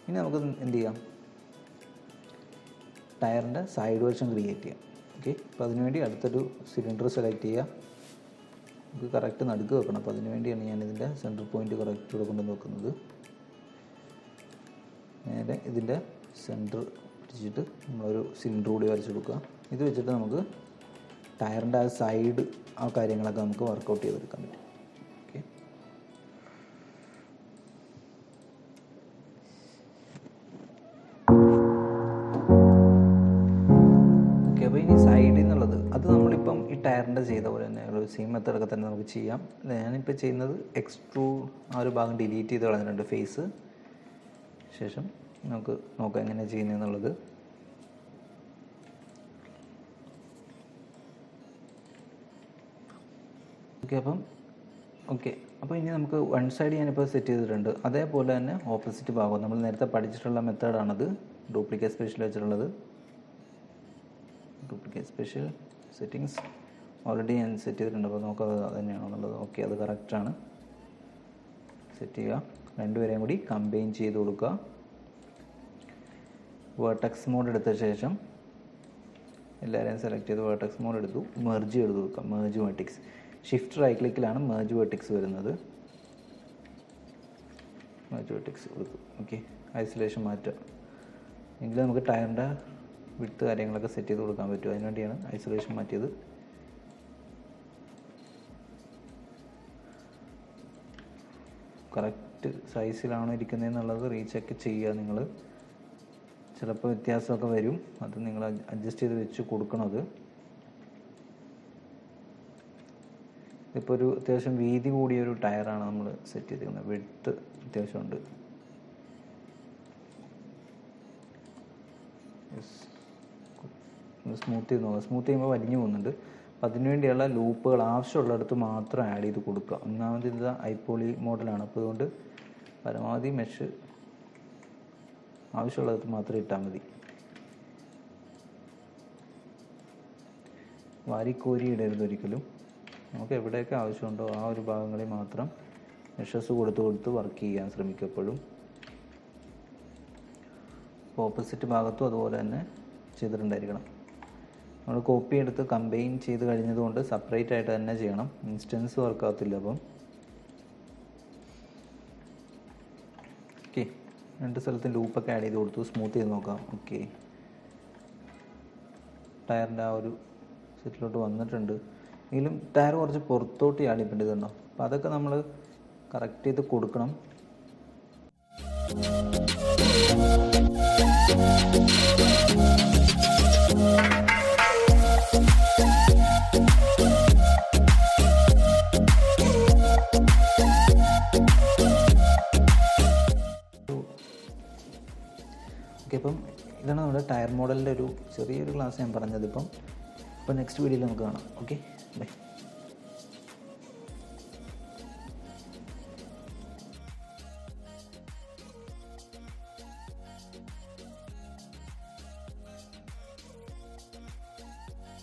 ഇനി നമുക്ക് എന്ത് ചെയ്യാം, ടയറിൻ്റെ സൈഡ് വേർഷൻ ക്രിയേറ്റ് ചെയ്യാം. ഓക്കെ, അപ്പോൾ അതിനുവേണ്ടി അടുത്തൊരു സിലിണ്ടർ സെലക്ട് ചെയ്യുക. നമുക്ക് കറക്റ്റ് നടുക്ക് വെക്കണം. അപ്പോൾ അതിന് വേണ്ടിയാണ് ഞാനിതിൻ്റെ സെൻറ്റർ പോയിൻറ്റ് കറക്റ്റ് ഇവിടെ കൊണ്ടുവന്ന് വെക്കുന്നത്. നേരെ ഇതിൻ്റെ സെൻറ്റർ പിടിച്ചിട്ട് നമ്മളൊരു സിലിണ്ടർ കൂടി വരച്ച് കൊടുക്കുക. ഇത് വെച്ചിട്ട് നമുക്ക് ടയറിൻ്റെ ആ സൈഡ്, ആ കാര്യങ്ങളൊക്കെ നമുക്ക് വർക്കൗട്ട് ചെയ്തെടുക്കാൻ പറ്റും. ഓക്കെ, അപ്പോൾ ഇനി സൈഡിൽ നിന്നുള്ളത് അത് നമ്മളിപ്പം ഈ ടയറിൻ്റെ ചെയ്ത പോലെ തന്നെ ഒരു സെയിം മെത്തേഡൊക്കെ തന്നെ നമുക്ക് ചെയ്യാം. ഞാനിപ്പോൾ ചെയ്യുന്നത് എക്സ്ട്രൂഡ് ആ ഒരു ഭാഗം ഡിലീറ്റ് ചെയ്ത് കളഞ്ഞിട്ടുണ്ട്, ഫേസ്. ശേഷം നമുക്ക് നോക്കാം എങ്ങനെയാണ് ചെയ്യുന്നതെന്നുള്ളത്. അപ്പോൾ ഇനി നമുക്ക് വൺ സൈഡ് ഞാനിപ്പോൾ സെറ്റ് ചെയ്തിട്ടുണ്ട്. അതേപോലെ തന്നെ ഓപ്പോസിറ്റ് ഭാഗം നമ്മൾ നേരത്തെ പഠിച്ചിട്ടുള്ള മെത്തേഡാണത്, ഡ്യൂപ്ലിക്കേറ്റ് സ്പെഷ്യൽ വെച്ചിട്ടുള്ളത്. ഡ്യൂപ്ലിക്കേറ്റ് സ്പെഷ്യൽ സെറ്റിങ്സ് ഓൾറെഡി ഞാൻ സെറ്റ് ചെയ്തിട്ടുണ്ട്. അപ്പോൾ നോക്കാം അത് തന്നെയാണെന്നുള്ളത്. ഓക്കെ, അത് കറക്റ്റാണ്. സെറ്റ് ചെയ്യുക. രണ്ടുപേരെയും കൂടി കമ്പൈൻ ചെയ്ത് കൊടുക്കുക. വേർട്ടെക്സ് മോഡ് എടുത്ത ശേഷം എല്ലാവരെയും സെലക്ട് ചെയ്ത് വേർട്ടെക്സ് മോഡ് എടുത്തു, മെർജ് ചെയ്ത് കൊടുക്കുക. മെർജ് വെർട്ടിക്സ്, ഷിഫ്റ്റ് റൈറ്റ് ക്ലിക്കിലാണ് മെർജ് വെർട്ടിക്സ് വരുന്നത്. മെർജ് വെർട്ടിക്സ് കൊടുത്തു. ഓക്കെ, ഐസൊലേഷൻ മാറ്റുക. എങ്കിൽ നമുക്ക് ടയറിൻ്റെ വിഡ്ത്ത് കാര്യങ്ങളൊക്കെ സെറ്റ് ചെയ്ത് കൊടുക്കാൻ പറ്റും. അതിനുവേണ്ടിയാണ് ഐസൊലേഷൻ മാറ്റിയത്. കറക്റ്റ് സൈസിലാണോ ഇരിക്കുന്നതെന്നുള്ളത് റീചെക്ക് ചെയ്യുക നിങ്ങൾ. ചിലപ്പോൾ വ്യത്യാസമൊക്കെ വരും, അത് നിങ്ങൾ അഡ്ജസ്റ്റ് ചെയ്ത് വെച്ച് കൊടുക്കണത്. ഇപ്പോൾ ഒരു അത്യാവശ്യം വീതി കൂടിയൊരു ടയറാണ് നമ്മൾ സെറ്റ് ചെയ്തിരിക്കുന്നത്. വിഡ്ത്ത് അത്യാവശ്യമുണ്ട്. സ്മൂത്ത് ചെയ്ത് നോക്കുക. സ്മൂത്ത് ചെയ്യുമ്പോൾ വലിഞ്ഞു പോകുന്നുണ്ട്. അപ്പോൾ അതിനുവേണ്ടിയുള്ള ലൂപ്പുകൾ ആവശ്യമുള്ളിടത്ത് മാത്രം ആഡ് ചെയ്ത് കൊടുക്കുക. ഒന്നാമത് ഇത് ഐപോളി മോഡലാണ്, അപ്പോൾ അതുകൊണ്ട് പരമാവധി മെഷ് ആവശ്യമുള്ളിടത്ത് മാത്രം ഇട്ടാൽ മതി. വാരിക്കോരി ഇടരുത് ഒരിക്കലും. നമുക്ക് എവിടെയൊക്കെ ആവശ്യമുണ്ടോ ആ ഒരു ഭാഗങ്ങളിൽ മാത്രം മെഷേഴ്സ് കൊടുത്ത് വർക്ക് ചെയ്യാൻ ശ്രമിക്കുക എപ്പോഴും. അപ്പോൾ ഓപ്പോസിറ്റ് ഭാഗത്തും അതുപോലെ തന്നെ ചെയ്തിട്ടുണ്ടായിരിക്കണം. നമ്മൾ കോപ്പി എടുത്ത് കമ്പൈൻ ചെയ്ത് കഴിഞ്ഞതുകൊണ്ട് സെപ്പറേറ്റ് ആയിട്ട് തന്നെ ചെയ്യണം. ഇൻസ്റ്റൻസ് വർക്കാകത്തില്ല. അപ്പം ഓക്കെ, രണ്ട് സ്ഥലത്തും ലൂപ്പൊക്കെ ആഡ് ചെയ്ത് കൊടുത്തു. സ്മൂത്ത് ചെയ്ത് നോക്കാം. ഓക്കെ, ടയറിൻ്റെ ആ ഒരു സെറ്റിലോട്ട് വന്നിട്ടുണ്ട്. എങ്കിലും ടയർ കുറച്ച് പുറത്തോട്ട് ചാടിപ്പിണ്ടതുണ്ടോ, അപ്പോൾ അതൊക്കെ നമ്മൾ കറക്റ്റ് ചെയ്ത് കൊടുക്കണം. ഓക്കെ, അപ്പം ഇതാണ് നമ്മുടെ ടയർ മോഡലിൻ്റെ ഒരു ചെറിയൊരു ക്ലാസ് ഞാൻ പറഞ്ഞത്. ഇപ്പം നെക്സ്റ്റ് വീഡിയോയിൽ നമുക്ക് കാണാം. Okay, by.